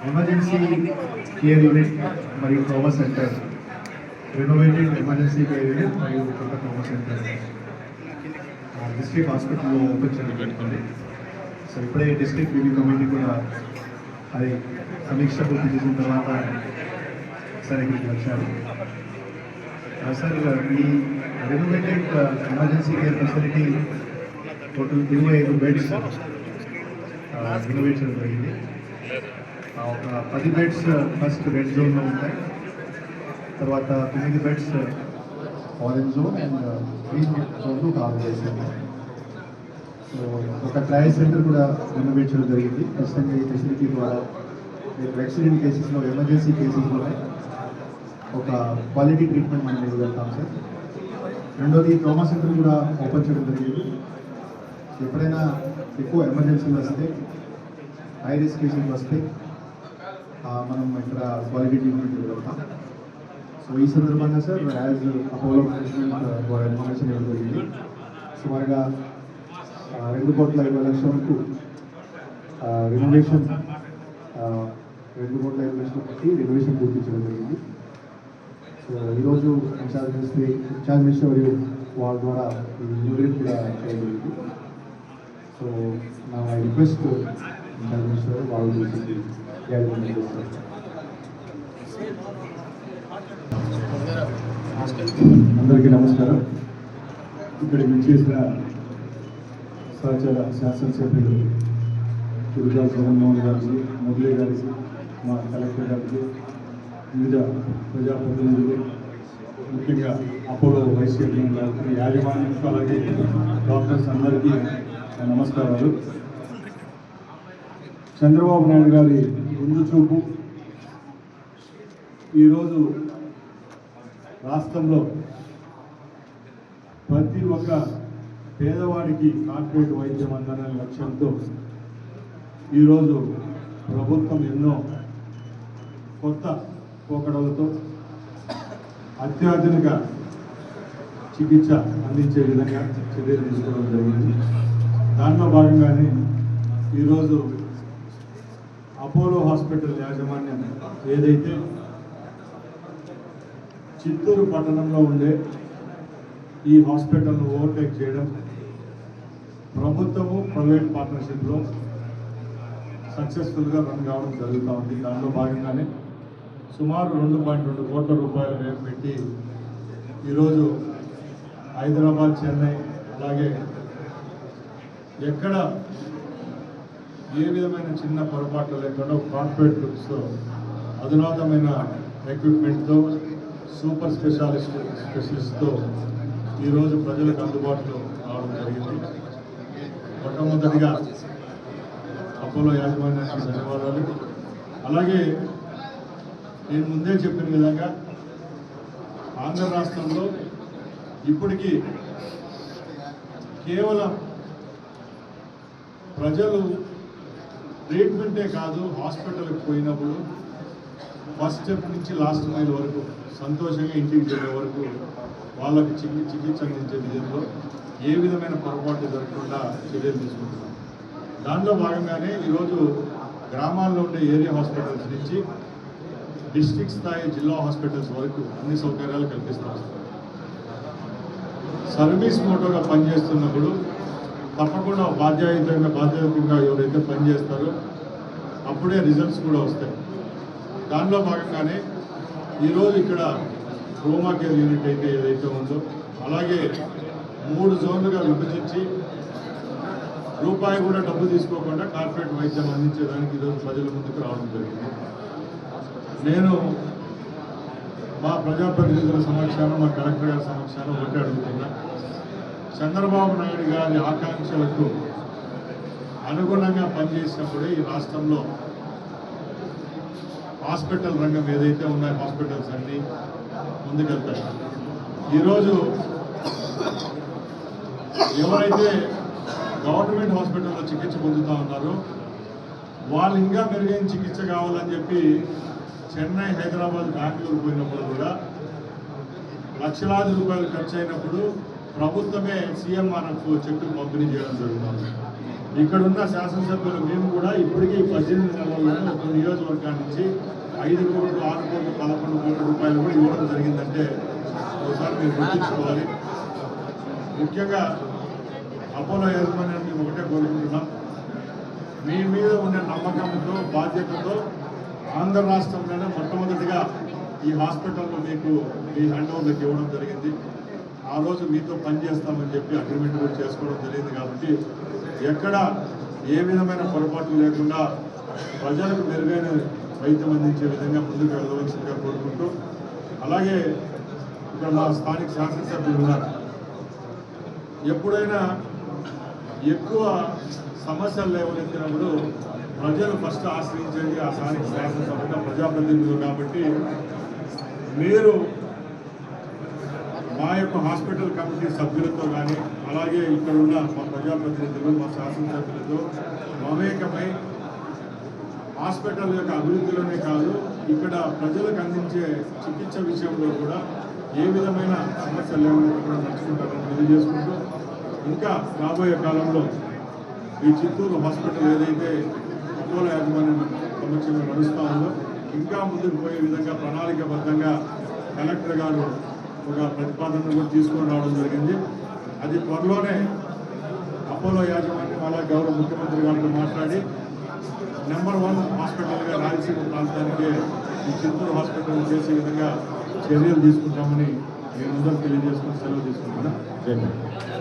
Emergency care unit మరియు trauma centre, renovated emergency care unit మరియు కొత్త ట్రామా సెంటర్ డిస్ట్రిక్ట్ హాస్పిటల్లో ఓపెన్ చేయడం జరుగుతుంది. సో ఇప్పుడే డిస్ట్రిక్ట్ రివ్యూ కమిటీ కూడా అది సమీక్ష పూర్తి చేసిన తర్వాత సార్ ఇక్కడికి వచ్చారు. సార్ ఈ renovated emergency care facility total 25 beds renovate చేయడం జరిగింది. ఒక 10 బెడ్స్ ఫస్ట్ రెడ్ జోన్లో ఉంటాయి, తర్వాత 9 beds orange zone and green జోన్లో ఒక 6 బెడ్స్ ఉన్నాయి. సో ఒక ట్రయల్ సెంటర్ కూడా రెనోవేట్ చేయడం జరిగింది. ఖచ్చితంగా ఈ ఫెసిలిటీ ద్వారా యాక్సిడెంట్ కేసెస్లో, ఎమర్జెన్సీ కేసెస్లోనే ఒక క్వాలిటీ ట్రీట్మెంట్ మనం ఇవ్వగలుగుతాం సార్. రెండోది ట్రామా సెంటర్ కూడా ఓపెన్ చేయడం జరిగింది. ఎప్పుడైనా ఎక్కువ ఎమర్జెన్సీలు వస్తే, హై రిస్క్ కేసెస్ వస్తే మనం ఇక్కడ క్వాలిటీ ట్రీట్మెంట్ ఇవ్వగలుగుతాం. సో ఈ సందర్భంగా sir as Apollo management information ఇవ్వడం జరిగింది. సుమారుగా 2,50,00,000 వరకు రెనోవేషన్ 2,50,00,000 పెట్టి రెనోవేషన్ పూర్తించడం జరిగింది. సో ఈరోజు ఇన్ఛార్జ్ మినిస్టర్ వాళ్ళ ద్వారా ఈ యూనిట్ కూడా చేయడం జరిగింది. సో నా రిక్వెస్ట్ ఇన్ఛార్జ్ మినిస్టర్ వాళ్ళు అందరికీ నమస్కారం. ఇక్కడికి విచ్చేసిన సహచర శాసనసభ్యులు దుర్గా జగన్మోహన్ గారికి, మురళీ గారికి, మా కలెక్టర్ గారికి, వివిధ ప్రజాప్రతినిధులు, ముఖ్యంగా అపోలో వైస్ చైర్మన్ గారికి, యాజమాన్యం, అలాగే డాక్టర్స్ అందరికీ నమస్కారాలు. చంద్రబాబు నాయుడు గారి ముందు చూపు ఈరోజు రాష్ట్రంలో ప్రతి ఒక్క పేదవాడికి కార్పొరేట్ వైద్యం అందాలనే లక్ష్యంతో ఈరోజు ప్రభుత్వం ఎన్నో కొత్త పోకడలతో అత్యాధునిక చికిత్స అందించే విధంగా చర్యలు తీసుకోవడం జరిగింది. దాంట్లో భాగంగానే ఈరోజు అపోలో హాస్పిటల్ యాజమాన్యం ఏదైతే చిత్తూరు పట్టణంలో ఉండే ఈ హాస్పిటల్ను ఓవర్టేక్ చేయడం, ప్రభుత్వము ప్రైవేట్ పార్ట్నర్షిప్లో సక్సెస్ఫుల్గా రన్ కావడం జరుగుతూ ఉంది. దానిలో భాగంగానే సుమారు 2.2 కోట్ల రూపాయలు వ్యయం పెట్టి ఈరోజు హైదరాబాద్, చెన్నై, అలాగే ఎక్కడ ఏ విధమైన చిన్న పొరపాట్లు లేకుండా కార్పొరేట్ లుక్స్తో అధునాతమైన ఎక్విప్మెంట్తో సూపర్ స్పెషలిస్ట్తో ఈరోజు ప్రజలకు అందుబాటులో రావడం జరిగింది. మొట్టమొదటిగా అపోలో యాజమాన్యానికి ధన్యవాదాలు. అలాగే నేను ముందే చెప్పిన విధంగా ఆంధ్ర రాష్ట్రంలో ఇప్పటికీ కేవలం ప్రజలు ట్రీట్మెంటే కాదు, హాస్పిటల్కి పోయినప్పుడు ఫస్ట్ స్టెప్ నుంచి లాస్ట్ మైల్ వరకు సంతోషంగా ఇంటికి చేరే వరకు వాళ్ళకి చికిత్స అందించే విధంలో ఏ విధమైన పొరపాటు జరగకుండా చర్యలు తీసుకుంటున్నాం. దాంట్లో భాగంగానే ఈరోజు గ్రామాల్లో ఉండే ఏరియా హాస్పిటల్స్ నుంచి డిస్ట్రిక్ట్ స్థాయి జిల్లా హాస్పిటల్స్ వరకు అన్ని సౌకర్యాలు కల్పిస్తూ వస్తారు. సర్వీస్ మోటోగా పనిచేస్తున్నప్పుడు తప్పకుండా బాధ్యతంగా ఎవరైతే పనిచేస్తారో అప్పుడే రిజల్ట్స్ కూడా వస్తాయి. దానిలో భాగంగానే ఈరోజు ఇక్కడ ట్రోమా కేర్ యూనిట్ అయితే ఏదైతే ఉందో, అలాగే 3 జోన్లుగా విభజించి రూపాయి కూడా డబ్బు తీసుకోకుండా కార్పొరేట్ వైద్యం అందించేదానికి ఈరోజు ప్రజల ముందుకు రావడం జరిగింది. నేను మా ప్రజాప్రతినిధుల సమక్షాన, మా కలెక్టర్ గారి సమక్షాన ఒకటి అడుగుతున్నా, చంద్రబాబు నాయుడు గారి ఆకాంక్షలకు అనుగుణంగా పనిచేసినప్పుడే ఈ రాష్ట్రంలో హాస్పిటల్ రంగం ఏదైతే ఉన్నాయో హాస్పిటల్స్ అన్నీ ముందుకెళ్తాయి. ఈరోజు ఎవరైతే గవర్నమెంట్ హాస్పిటల్లో చికిత్స పొందుతూ ఉన్నారో వాళ్ళు ఇంకా మెరుగైన చికిత్స కావాలని చెప్పి చెన్నై, హైదరాబాద్, బెంగళూరు పోయినప్పుడు కూడా లక్షలాది రూపాయలు ఖర్చు అయినప్పుడు ప్రభుత్వమే సీఎంఆర్ఎఫ్ చెక్కులు పంపిణీ చేయడం జరుగుతుంది. ఇక్కడున్న శాసనసభ్యులు మేము కూడా ఇప్పటికీ 18 నెలల్లో ఒక నియోజకవర్గాన్ని నుంచి 5 కోట్లు, 6 కోట్లు, 11 కోట్ల రూపాయలు కూడా ఇవ్వడం జరిగిందంటే ఒకసారి మీరు గుర్తించుకోవాలి. ముఖ్యంగా అపోలో యాజమాన్యాన్ని ఒకటే కోరుకుంటున్నాం, మీ మీద ఉన్న నమ్మకంతో, బాధ్యతతో ఆంధ్ర రాష్ట్రంలోనే మొట్టమొదటిగా ఈ హాస్పిటల్లో మీకు మీ హ్యాండ్ ఓవర్లకు ఇవ్వడం జరిగింది. ఆ రోజు మీతో పనిచేస్తామని చెప్పి అగ్రిమెంట్ కూడా చేసుకోవడం జరిగింది. కాబట్టి ఎక్కడ ఏ విధమైన పొరపాట్లు లేకుండా ప్రజలకు మెరుగైన వైద్యం అందించే విధంగా ముందుకు వెళ్ళవలసిందిగా కోరుకుంటూ, అలాగే ఇక్కడ మా స్థానిక శాసనసభ్యులు ఉన్నారు, ఎప్పుడైనా ఎక్కువ సమస్యలు లేవనెత్తినప్పుడు ప్రజలు ఫస్ట్ ఆశ్రయించేది ఆ స్థానిక శాసనసభ్యుల ప్రజాప్రతినిధులు. కాబట్టి మీరు మా యొక్క హాస్పిటల్ కమిటీ సభ్యులతో కానీ, అలాగే ఇక్కడ ఉన్న మా ప్రజాప్రతినిధులు, మా శాసనసభ్యులతో మమేకమై హాస్పిటల్ యొక్క అభివృద్ధిలోనే కాదు, ఇక్కడ ప్రజలకు అందించే చికిత్స విషయంలో కూడా ఏ విధమైన సమస్యలు లేవని కూడా నడుచుకుంటారని తెలియజేసుకుంటూ, ఇంకా రాబోయే కాలంలో ఈ చిత్తూరు హాస్పిటల్ ఏదైతే అపోలో యాజమాన్యం సమక్షంలో నడుస్తూ ఉందో ఇంకా ముందుకు పోయే విధంగా ప్రణాళికాబద్ధంగా కలెక్టర్ గారు ఒక ప్రతిపాదన కూడా తీసుకొని రావడం జరిగింది. అది త్వరలోనే అపోలో యాజమాన్యం అలా గౌరవ ముఖ్యమంత్రి గారితో మాట్లాడి నెంబర్ 1 హాస్పిటల్గా రాయలసీమ ప్రాంతానికి ఈ చిత్తూరు హాస్పిటల్ చేసే విధంగా చర్యలు తీసుకుంటామని నేను అందరూ తెలియజేసుకుని సెలవు తీసుకుంటున్నాను. జై హింద్.